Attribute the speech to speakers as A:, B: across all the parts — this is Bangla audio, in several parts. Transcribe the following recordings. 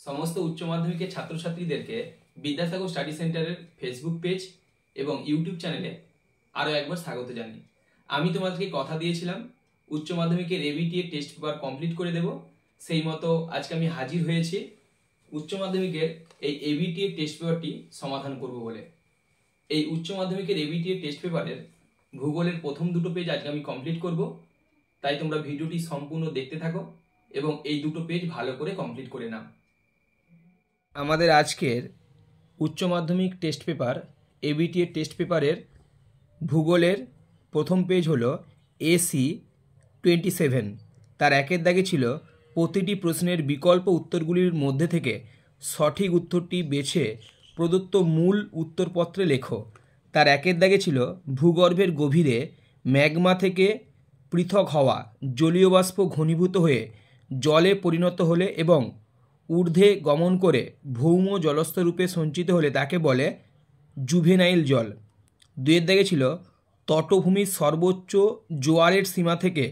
A: সমস্ত উচ্চ মাধ্যমিকের ছাত্রছাত্রীদেরকে বিদ্যাসাগর স্টাডি সেন্টারের ফেসবুক পেজ এবং ইউটিউব চ্যানেলে আরও একবার স্বাগত জানাই। আমি তোমাদেরকে কথা দিয়েছিলাম উচ্চ মাধ্যমিকের এবিটি এর টেস্ট পেপার কমপ্লিট করে দেব। সেই মতো আজকে আমি হাজির হয়েছি উচ্চ মাধ্যমিকের এই এবিটি এর টেস্ট পেপারটি সমাধান করব বলে। এই উচ্চ মাধ্যমিকের এবিটি এর টেস্ট পেপারের ভূগোলের প্রথম দুটো পেজ আজকে আমি কমপ্লিট করব, তাই তোমরা ভিডিওটি সম্পূর্ণ দেখতে থাকো এবং এই দুটো পেজ ভালো করে কমপ্লিট করে নাও। আমাদের আজকের উচ্চ মাধ্যমিক টেস্ট পেপার এবিটি এর টেস্ট পেপারের ভূগোলের প্রথম পেজ হলো AC 27। তার একের দাগে ছিল প্রতিটি প্রশ্নের বিকল্প উত্তরগুলির মধ্যে থেকে সঠিক উত্তরটি বেছে প্রদত্ত মূল উত্তরপত্রে লেখো। তার একের দাগে ছিল ভূগর্ভের গভীরে ম্যাগমা থেকে পৃথক হওয়া জলীয় বাষ্প ঘনীভূত হয়ে জলে পরিণত হলে এবং ঊর্ধ্বে গমন করে ভৌম জলস্থ রূপে সঞ্চিত হলে তাকে বলে জুভেনাইল জল। দুয়ের দাগে ছিল তটভূমির সর্বোচ্চ জোয়ারের সীমা থেকে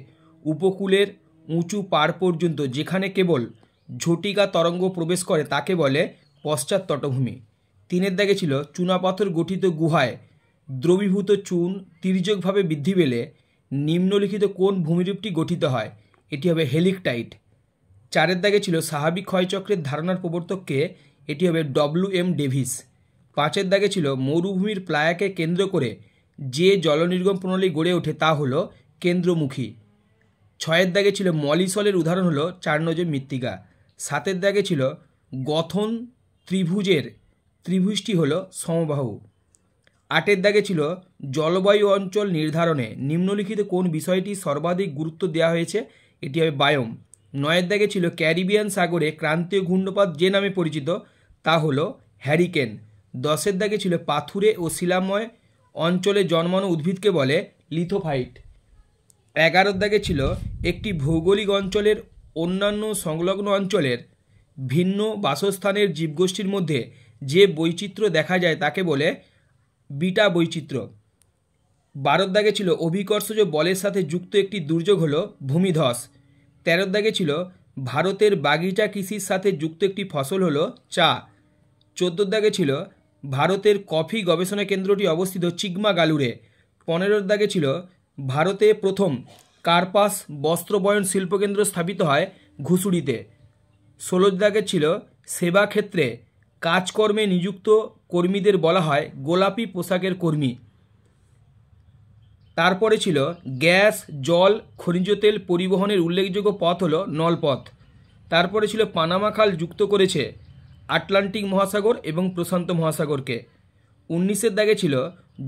A: উপকূলের উঁচু পাড় পর্যন্ত যেখানে কেবল ঝটিকা তরঙ্গ প্রবেশ করে তাকে বলে পশ্চাৎ তটভূমি। তিনের দাগে ছিল চুনাপাথর গঠিত গুহায় দ্রবীভূত চুন তির্যকভাবে বৃদ্ধি পেলে নিম্নলিখিত কোন ভূমিরূপটি গঠিত হয়? এটি হবে হেলিকটাইট। চারের দাগে ছিল স্বাভাবিক ক্ষয়চক্রের ধারণার প্রবর্তককে, এটি হবে WM ডেভিস। পাঁচের দাগে ছিল মরুভূমির প্লায়াকে কেন্দ্র করে যে জলনির্গম প্রণালী গড়ে ওঠে তা হলো কেন্দ্রমুখী। ছয়ের দাগে ছিল মলিসলের উদাহরণ হলো চারনজর মৃত্তিকা। সাতের দাগে ছিল গঠন ত্রিভুজটি হলো সমবাহু। আটের দাগে ছিল জলবায়ু অঞ্চল নির্ধারণে নিম্নলিখিত কোন বিষয়টি সর্বাধিক গুরুত্ব দেওয়া হয়েছে? এটি হবে বায়োম। নয়ের দাগে ছিল ক্যারিবিয়ান সাগরে ক্রান্তীয় ঘূর্ণপাত যে নামে পরিচিত তা হলো হ্যারিকেন। দশের দাগে ছিল পাথুরে ও শিলাময় অঞ্চলে জন্মানো উদ্ভিদকে বলে লিথোফাইট। 11 দাগে ছিল একটি ভৌগোলিক অঞ্চলের অন্যান্য সংলগ্ন অঞ্চলের ভিন্ন বাসস্থানের জীবগোষ্ঠীর মধ্যে যে বৈচিত্র্য দেখা যায় তাকে বলে বিটা বৈচিত্র্য। 12 দাগে ছিল অভিকর্ষজ বলের সাথে যুক্ত একটি দুর্যোগ হলো ভূমিধস। 13 দাগে ছিল ভারতের বাগিচা কৃষির সাথে যুক্ত একটি ফসল হলো চা। 14 দাগে ছিল ভারতের কফি গবেষণা কেন্দ্রটি অবস্থিত চিকমাগালুরে। 15 দাগে ছিল ভারতে প্রথম কার্পাস বস্ত্রবয়ন শিল্পকেন্দ্র স্থাপিত হয় ঘুষুড়িতে। 16 দাগে ছিল সেবা ক্ষেত্রে কাজকর্মে নিযুক্ত কর্মীদের বলা হয় গোলাপি পোশাকের কর্মী। তারপরে ছিল গ্যাস, জল, খনিজ তেল পরিবহনের উল্লেখযোগ্য পথ হলো নলপথ। তারপরে ছিল পানামা খাল যুক্ত করেছে আটলান্টিক মহাসাগর এবং প্রশান্ত মহাসাগরকে। 19 দাগে ছিল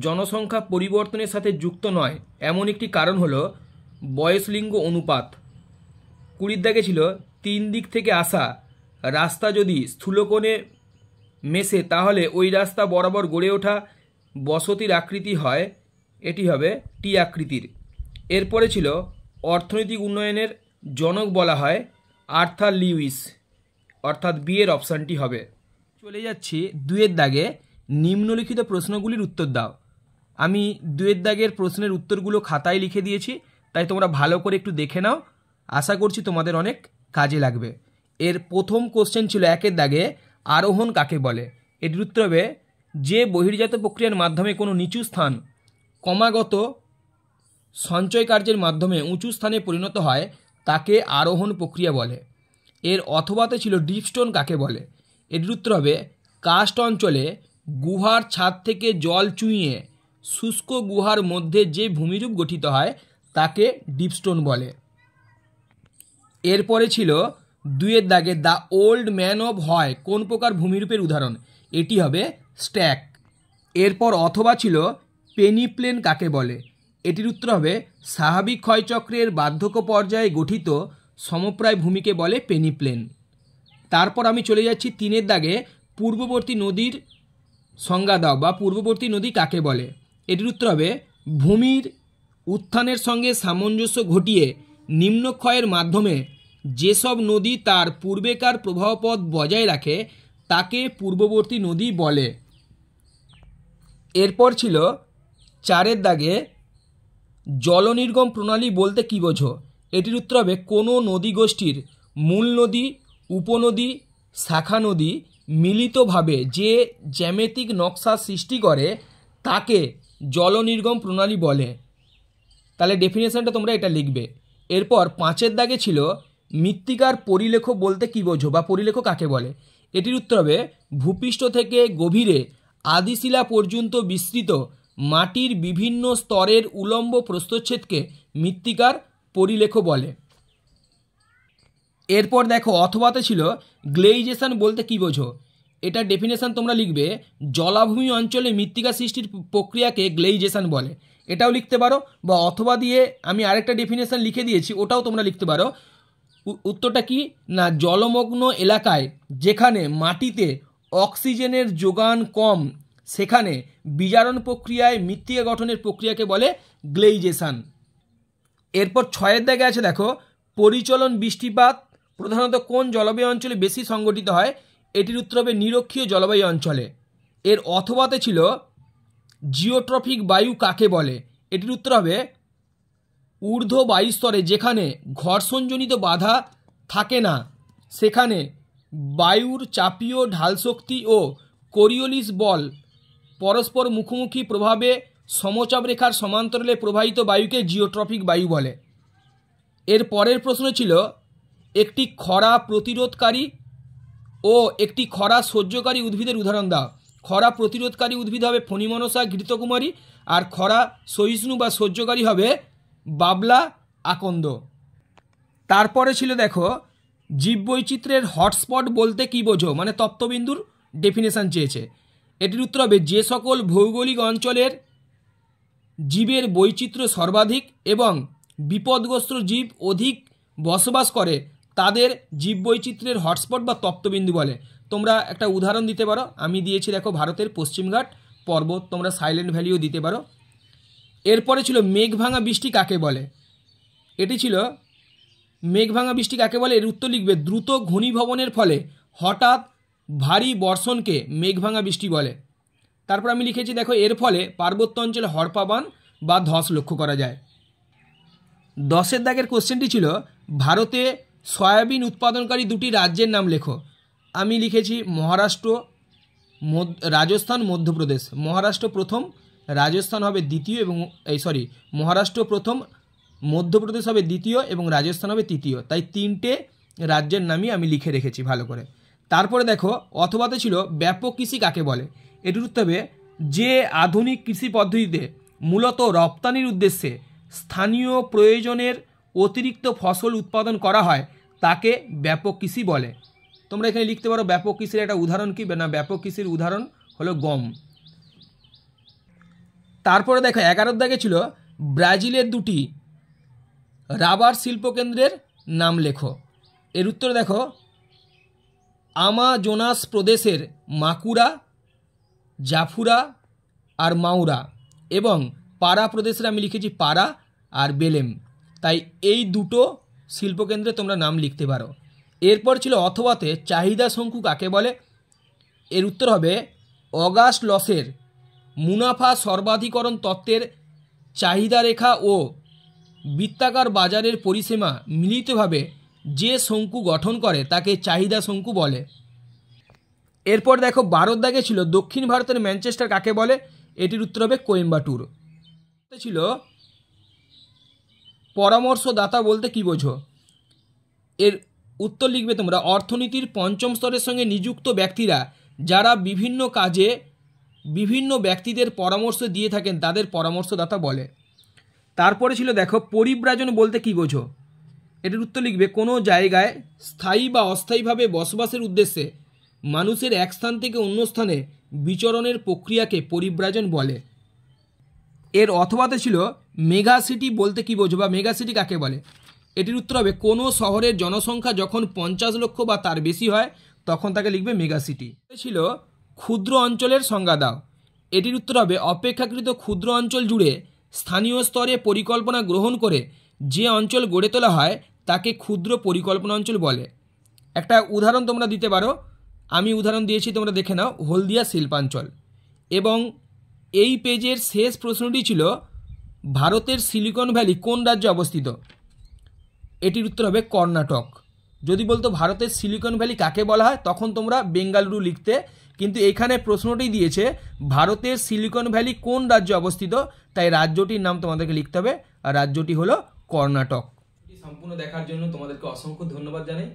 A: জনসংখ্যা পরিবর্তনের সাথে যুক্ত নয় এমন একটি কারণ হলো বয়সলিঙ্গ অনুপাত। 20 দাগে ছিল 3 দিক থেকে আসা রাস্তা যদি স্থূলকোণে মেশে তাহলে ওই রাস্তা বরাবর গড়ে ওঠা বসতির আকৃতি হয়, এটি হবে টি আকৃতির। এরপরে ছিল অর্থনৈতিক উন্নয়নের জনক বলা হয় আর্থার লিউইস, অর্থাৎ বি এর অপশানটি হবে। চলে যাচ্ছি 2 দাগে নিম্নলিখিত প্রশ্নগুলির উত্তর দাও। আমি 2 দাগের প্রশ্নের উত্তরগুলো খাতায় লিখে দিয়েছি, তাই তোমরা ভালো করে একটু দেখে নাও, আশা করছি তোমাদের অনেক কাজে লাগবে। এর প্রথম কোশ্চেন ছিল 1 দাগে আরোহণ কাকে বলে? এটির উত্তর হবে যে বহির্জাত প্রক্রিয়ার মাধ্যমে কোনো নিচু স্থান ক্রমাগত সঞ্চয় কার্যের মাধ্যমে উঁচু স্থানে পরিণত হয় তাকে আরোহণ প্রক্রিয়া বলে। এর অথবাতে ছিল ডিপস্টোন কাকে বলে? এটির উত্তর হবে কাস্ট অঞ্চলে গুহার ছাদ থেকে জল চুইয়ে শুষ্ক গুহার মধ্যে যে ভূমিরূপ গঠিত হয় তাকে ডিপস্টোন বলে। এরপরে ছিল 2 দাগে দ্য ওল্ড ম্যান অফ হয় কোন প্রকার ভূমিরূপের উদাহরণ? এটি হবে স্ট্যাক। এরপর অথবা ছিল পেনিপ্লেন কাকে বলে? এটির উত্তর হবে স্বাভাবিক ক্ষয়চক্রের বার্ধক্য পর্যায়ে গঠিত সমপ্রায় ভূমিকে বলে পেনিপ্লেন। তারপর আমি চলে যাচ্ছি 3 দাগে পূর্ববর্তী নদীর সংজ্ঞা দাও বা পূর্ববর্তী নদী কাকে বলে? এটির উত্তর হবে ভূমির উত্থানের সঙ্গে সামঞ্জস্য ঘটিয়ে নিম্নক্ষয়ের মাধ্যমে যেসব নদী তার পূর্বেকার প্রবাহপথ বজায় রাখে তাকে পূর্ববর্তী নদী বলে। এরপর ছিল 4 দাগে জলনির্গম প্রণালী বলতে কী বোঝো? এটির উত্তর হবে কোনো নদী গোষ্ঠীর মূল নদী, উপনদী শাখা নদী মিলিতভাবে যে জ্যামিতিক নকশা সৃষ্টি করে তাকে জলনির্গম প্রণালী বলে। তাহলে ডেফিনেশনটা তোমরা এটা লিখবে। এরপর 5 দাগে ছিল মৃত্তিকার পরিলেখ বলতে কী বোঝো বা পরিলেখ কাকে বলে। এটির উত্তর হবে ভূপৃষ্ঠ থেকে গভীরে আদিশিলা পর্যন্ত বিস্তৃত মাটির বিভিন্ন স্তরের উলম্ব প্রস্থচ্ছেদকে মৃত্তিকার পরিলেখ বলে। এরপর দেখো অথবাতে ছিল গ্লেইজেশন বলতে কী বোঝো। এটা ডেফিনেশন তোমরা লিখবে জলাভূমি অঞ্চলে মৃত্তিকা সৃষ্টির প্রক্রিয়াকে গ্লেইজেশন বলে। এটাও লিখতে পারো, বা অথবা দিয়ে আমি আরেকটা ডেফিনেশন লিখে দিয়েছি ওটাও তোমরা লিখতে পারো। উত্তরটা কি না, জলমগ্ন এলাকায় যেখানে মাটিতে অক্সিজেনের যোগান কম সেখানে বিজারণ প্রক্রিয়ায় মৃত্তিকা গঠনের প্রক্রিয়াকে বলে গ্লেইজেশন। এরপর 6 দাগে আছে দেখো পরিচলন বৃষ্টিপাত প্রধানত কোন জলবায়ু অঞ্চলে বেশি সংগঠিত হয়। এটির উত্তর হবে নিরক্ষীয় জলবায়ু অঞ্চলে। এর অথবাতে ছিল জিওট্রফিক বায়ু কাকে বলে। এটির উত্তর হবে ঊর্ধ্ব বায়ুস্তরে যেখানে ঘর্ষণজনিত বাধা থাকে না সেখানে বায়ুর চাপীয় ঢালশক্তি ও কোরিওলিস বল পরস্পর মুখোমুখি প্রভাবে সমচাপ রেখার সমান্তরালে প্রবাহিত বায়ুকে জিওট্রফিক বায়ু বলে। এর পরের প্রশ্ন ছিল একটি খরা প্রতিরোধকারী ও একটি খরা সহ্যকারী উদ্ভিদের উদাহরণ দাও। খরা প্রতিরোধকারী উদ্ভিদ হবে ফণিমনসা ঘৃতকুমারী, আর খরা সহিষ্ণু বা সহ্যকারী হবে বাবলা আকন্দ। তারপরে ছিল দেখো জীববৈচিত্র্যের হটস্পট বলতে কী বোঝো, মানে তপ্তবিন্দুর ডেফিনেশন চেয়েছে। এটির উত্তর হবে যে সকল ভৌগোলিক অঞ্চলের জীবের বৈচিত্র্য সর্বাধিক এবং বিপদগ্রস্ত জীব অধিক বসবাস করে তাদের জীববৈচিত্র্যের হটস্পট বা তপ্তবিন্দু বলে। তোমরা একটা উদাহরণ দিতে পারো, আমি দিয়েছি দেখো ভারতের পশ্চিমঘাট পর্বত, তোমরা সাইলেন্ট ভ্যালিও দিতে পারো। এরপরে ছিল মেঘভাঙা বৃষ্টি কাকে বলে। এটি ছিল মেঘভাঙা বৃষ্টি কাকে বলে। এর উত্তর লিখবে দ্রুত ঘনীভবনের ফলে হঠাৎ ভারী বর্ষণকে মেঘভাঙা বৃষ্টি বলে। তারপর আমি লিখেছি দেখো এর ফলে পার্বত্য অঞ্চলে হড়পাবান বা ধস লক্ষ্য করা যায়। 10 দাগের কোশ্চেনটি ছিল ভারতে সয়াবিন উৎপাদনকারী 2টি রাজ্যের নাম লেখো। আমি লিখেছি মহারাষ্ট্র, রাজস্থান, মধ্যপ্রদেশ। মহারাষ্ট্র প্রথম, রাজস্থান হবে দ্বিতীয়, এবং মহারাষ্ট্র প্রথম, মধ্যপ্রদেশ হবে দ্বিতীয় এবং রাজস্থান হবে তৃতীয়। তাই 3টে রাজ্যের নামই আমি লিখে রেখেছি ভালো করে। তারপরে দেখো অথবাতে ছিল ব্যাপক কৃষি কাকে বলে। এটির উত্তর হবে যে আধুনিক কৃষি পদ্ধতিতে মূলত রপ্তানির উদ্দেশ্যে স্থানীয় প্রয়োজনের অতিরিক্ত ফসল উৎপাদন করা হয় তাকে ব্যাপক কৃষি বলে। তোমরা এখানে লিখতে পারো ব্যাপক কৃষির একটা উদাহরণ কি না, ব্যাপক কৃষির উদাহরণ হলো গম। তারপরে দেখো 11 দাগে ছিল ব্রাজিলের 2টি রাবার শিল্পকেন্দ্রের নাম লেখো। এর উত্তর দেখো আমাজোনাস প্রদেশের মাকুরা, জাফুরা আর মাউরা, এবং পারা প্রদেশের আমি লিখেছি পারা আর বেলেম। তাই এই 2টো শিল্পকেন্দ্রে তোমরা নাম লিখতে পারো। এরপর ছিল অথবাতে চাহিদা শঙ্কু কাকে বলে। এর উত্তর হবে অগাস্ট লসের মুনাফা সর্বাধিকরণ তত্ত্বের চাহিদা রেখা ও বৃত্তাকার বাজারের পরিসীমা মিলিতভাবে যে শঙ্কু গঠন করে তাকে চাহিদা শঙ্কু বলে। এরপর দেখো 12 দাগে ছিল দক্ষিণ ভারতের ম্যানচেস্টার কাকে বলে। এটির উত্তর হবে কোয়েম্বাটুর। ছিল পরামর্শদাতা বলতে কী বোঝো। এর উত্তর লিখবে তোমরা অর্থনীতির 5ম স্তরের সঙ্গে নিযুক্ত ব্যক্তিরা যারা বিভিন্ন কাজে বিভিন্ন ব্যক্তিদের পরামর্শ দিয়ে থাকেন তাদের পরামর্শদাতা বলে। তারপরে ছিল দেখো পরিব্রাজন বলতে কী বোঝো। এটির উত্তর লিখবে কোনো জায়গায় স্থায়ী বা অস্থায়ীভাবে বসবাসের উদ্দেশ্যে মানুষের এক স্থান থেকে অন্য স্থানে বিচরণের প্রক্রিয়াকে পরিব্রাজন বলে। এর অথবাতে ছিল মেগা সিটি বলতে কী বোঝো বা মেগা সিটি কাকে বলে। এটির উত্তর হবে কোনো শহরের জনসংখ্যা যখন 50 লক্ষ বা তার বেশি হয় তখন তাকে লিখবে মেগা সিটি। ছিল ক্ষুদ্র অঞ্চলের সংজ্ঞা দাও। এটির উত্তর হবে অপেক্ষাকৃত ক্ষুদ্র অঞ্চল জুড়ে স্থানীয় স্তরে পরিকল্পনা গ্রহণ করে যে অঞ্চল গড়ে তোলা হয় তাকে ক্ষুদ্র পরিকল্পনা অঞ্চল বলে। একটা উদাহরণ তোমরা দিতে পারো, আমি উদাহরণ দিয়েছি তোমরা দেখে নাও, হলদিয়া শিল্পাঞ্চল। এবং এই পেজের শেষ প্রশ্নটি ছিল ভারতের সিলিকন ভ্যালি কোন রাজ্যে অবস্থিত। এটির উত্তর হবে কর্ণাটক। যদি বলতো ভারতের সিলিকন ভ্যালি কাকে বলা হয়, তখন তোমরা বেঙ্গালুরু লিখতে। কিন্তু এখানে প্রশ্নটি দিয়েছে ভারতের সিলিকন ভ্যালি কোন রাজ্যে অবস্থিত, তাই রাজ্যটির নাম তোমাদেরকে লিখতে হবে, আর রাজ্যটি হলো কর্ণাটক। সম্পূর্ণ দেখার জন্য তোমাদেরকে অসংখ্য ধন্যবাদ জানাই।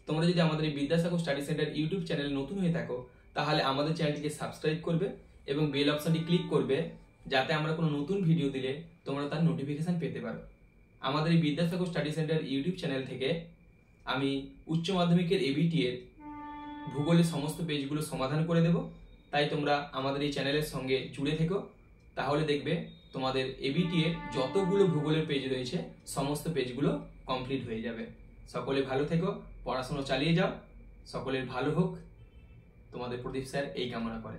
A: তোমরা যদি আমাদের এই বিদ্যাসাগর স্টাডি সেন্টার ইউটিউব চ্যানেলে নতুন হয়ে থাকো, তাহলে আমাদের চ্যানেলটিকে সাবস্ক্রাইব করবে এবং বেল অপশনটি ক্লিক করবে, যাতে আমরা কোনো নতুন ভিডিও দিলে তোমরা তার নোটিফিকেশন পেতে পারো। আমাদের এই Vidyasagar study centre YouTube channel থেকে আমি উচ্চ মাধ্যমিকের এবিটি এর ভূগোলের সমস্ত পেজগুলো সমাধান করে দেব, তাই তোমরা আমাদের এই চ্যানেলের সঙ্গে জুড়ে থেকো। তাহলে দেখবে তোমাদের এবিটি এর যতগুলো ভূগোলের পেজ রয়েছে সমস্ত পেজগুলো কমপ্লিট হয়ে যাবে। সকলে ভালো থেকো, পড়াশোনা চালিয়ে যাও, সকলের ভালো হোক, তোমাদের প্রদীপ স্যার এই কামনা করে।